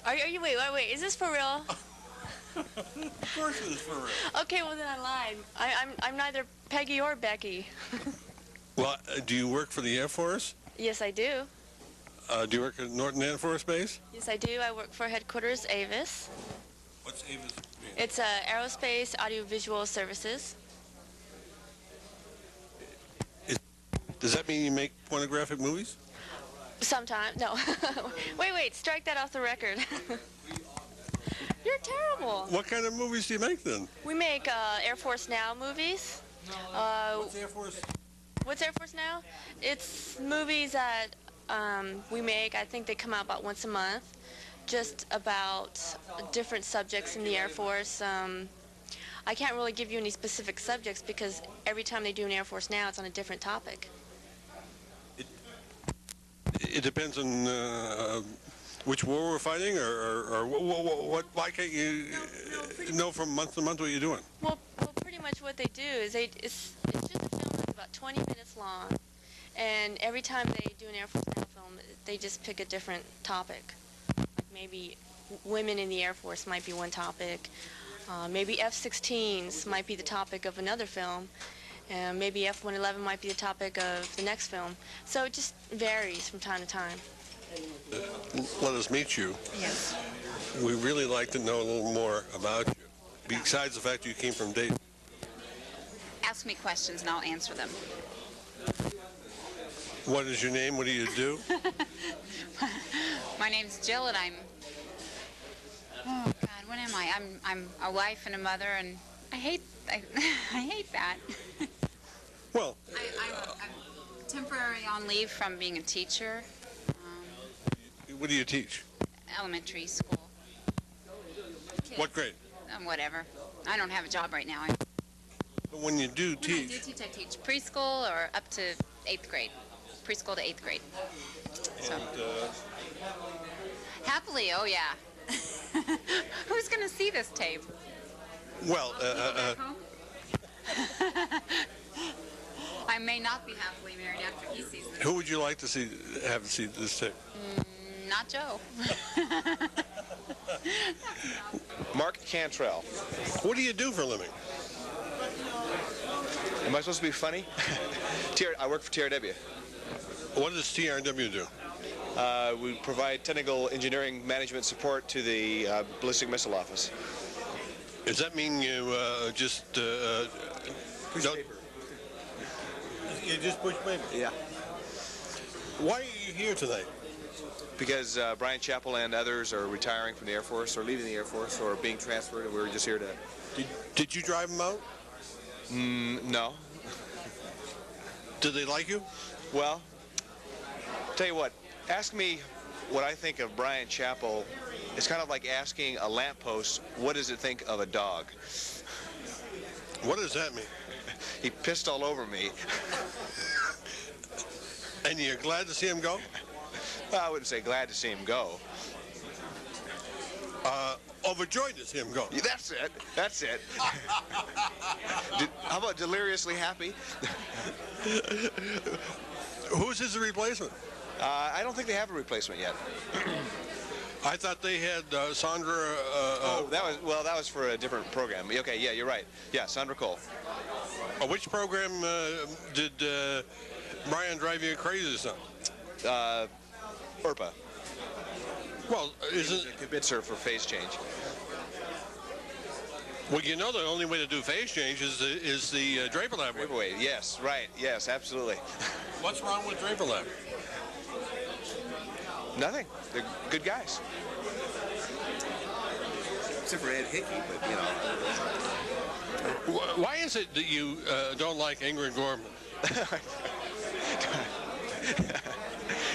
Wait, is this for real? Of course it is for real. Okay, well then I lied. I'm neither Peggy or Becky. Well, do you work for the Air Force? Yes, I do. Do you work at Norton Air Force Base? Yes, I do. I work for headquarters AVIS. What's Avis? It's Aerospace Audiovisual Services. Does that mean you make pornographic movies? Sometimes. No. Wait, strike that off the record. You're terrible. What kind of movies do you make then? We make Air Force Now movies. What's Air Force? What's Air Force Now? It's movies that we make. I think they come out about once a month, just about different subjects in the Air Force. I can't really give you any specific subjects because every time they do an Air Force Now, it's on a different topic. It depends on which war we're fighting, or what? Why can't you know from month to month what you're doing? Well, pretty much what they do is it's just a film that's about 20 minutes long, and every time they do an Air Force Now film, they just pick a different topic. Like maybe women in the Air Force might be one topic. Maybe F-16s might be the topic of another film. Maybe F-111 might be the topic of the next film. So it just varies from time to time. Let us meet you. Yes. We really like to know a little more about you, besides the fact you came from Dayton. Ask me questions and I'll answer them. What is your name? What do you do? My name's Jill and oh God, what am I? I'm a wife and a mother, and I hate that. Well, I'm temporarily on leave from being a teacher. what do you teach? Elementary school. Kids. What grade? Whatever. I don't have a job right now. But when you do teach... I teach preschool or up to 8th grade. Preschool to 8th grade. So. And, happily, oh yeah. Who's going to see this tape? well, I may not be happily married after he sees this. who would you like to have see this tape? Not Joe. Mark Cantrell. What do you do for a living? Am I supposed to be funny? I work for TRW. What does TRW do? We provide technical engineering management support to the Ballistic Missile Office. Does that mean you just... Push don't- paper. You just push paper? Yeah. Why are you here tonight? Because Brian Chappell and others are retiring from the Air Force or leaving the Air Force or being transferred, and we were just here to... Did you drive them out? No. Did they like you? Well, tell you what, ask me what I think of Brian Chappell. It's kind of like asking a lamppost, what does it think of a dog? What does that mean? He pissed all over me. And you're glad to see him go? Well, I wouldn't say glad to see him go. Overjoyed to see him go. Yeah, that's it. That's it. How about deliriously happy? Who's his replacement? I don't think they have a replacement yet. I thought they had Sandra... that was for a different program. Okay, yeah, you're right. Yeah, Sandra Cole. which program did Brian drive you crazy, son? URPA. Well, isn't... It commits her for phase change. Well, you know the only way to do phase change is the Draper Lab. Draper way, yes, right, yes, absolutely. What's wrong with Draper Lab? Nothing. They're good guys. Except for Ed Hickey, but you know. Why is it that you don't like Ingrid Gorman?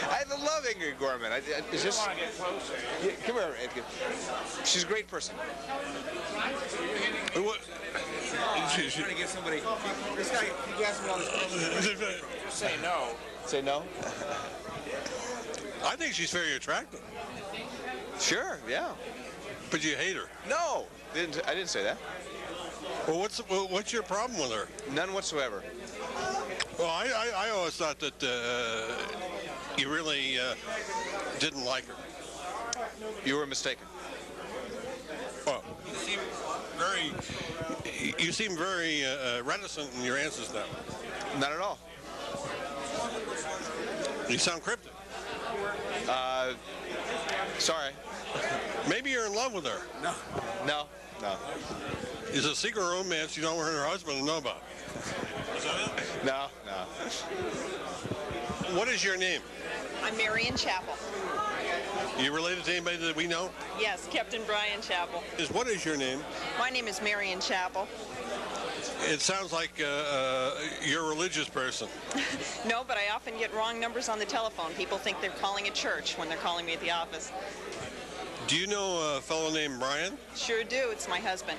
I love Ingrid Gorman. It's just. Want to get closer. Yeah, come here, Ed. She's a great person. What? She's trying to get somebody. This guy, he asked me all this questions. Just say no. Say no? I think she's very attractive. Sure, yeah. But you hate her. No, I didn't say that. Well, what's your problem with her? None whatsoever. Well, I always thought that you really didn't like her. You were mistaken. Well, you seem very reticent in your answers now. Not at all. You sound cryptic. Sorry. Maybe you're in love with her. No. It's a secret romance you don't want her husband to know about. Is that it? No. What is your name? I'm Marion Chappell. You related to anybody that we know? Yes, Captain Brian Chappell. What is your name? My name is Marion Chappell. It sounds like you're a religious person. No, but I often get wrong numbers on the telephone. People think they're calling a church when they're calling me at the office. Do you know a fellow named Brian? Sure do. It's my husband.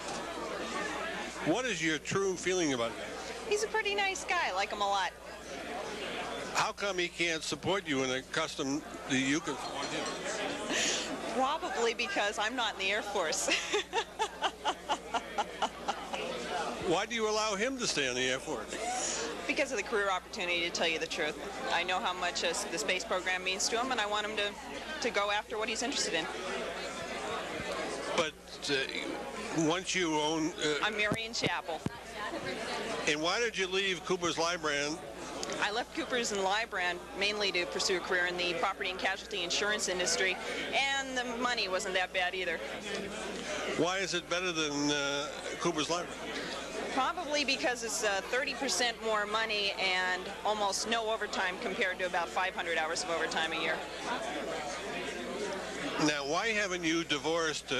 What is your true feeling about him? He's a pretty nice guy. I like him a lot. How come he can't support you in a custom that you can support him? Probably because I'm not in the Air Force. Why do you allow him to stay in the Air Force? Because of the career opportunity, to tell you the truth. I know how much the space program means to him, and I want him to go after what he's interested in. But once you own... I'm Marion Chappell. And why did you leave Cooper's Lybrand? I left Cooper's and Lybrand mainly to pursue a career in the property and casualty insurance industry, and the money wasn't that bad either. Why is it better than Cooper's Lybrand? Probably because it's 30% more money and almost no overtime compared to about 500 hours of overtime a year. Now, why haven't you divorced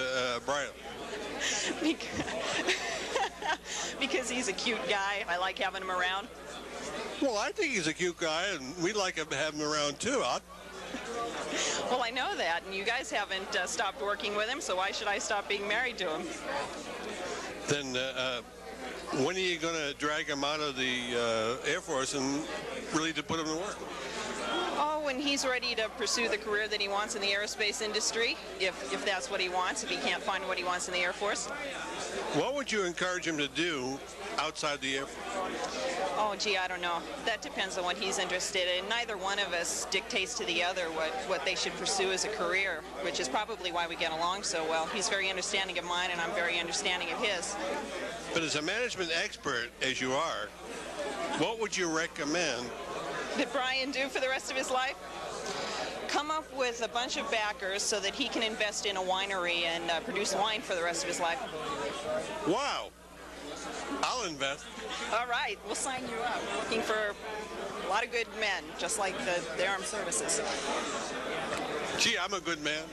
Brian? Because he's a cute guy. I like having him around. Well, I think he's a cute guy, and we'd like to have him around, too. Well, I know that, and you guys haven't stopped working with him, so why should I stop being married to him? Then when are you going to drag him out of the Air Force and really to put him to work? Oh, when he's ready to pursue the career that he wants in the aerospace industry, if that's what he wants, if he can't find what he wants in the Air Force. What would you encourage him to do outside the Air Force? Oh, gee, I don't know. That depends on what he's interested in. Neither one of us dictates to the other what they should pursue as a career, which is probably why we get along so well. He's very understanding of mine, and I'm very understanding of his. But as a management expert, as you are, what would you recommend that Brian do for the rest of his life? Come up with a bunch of backers so that he can invest in a winery and produce wine for the rest of his life. Wow. I'll invest. All right, we'll sign you up. We're looking for a lot of good men, just like the armed services. Gee, I'm a good man.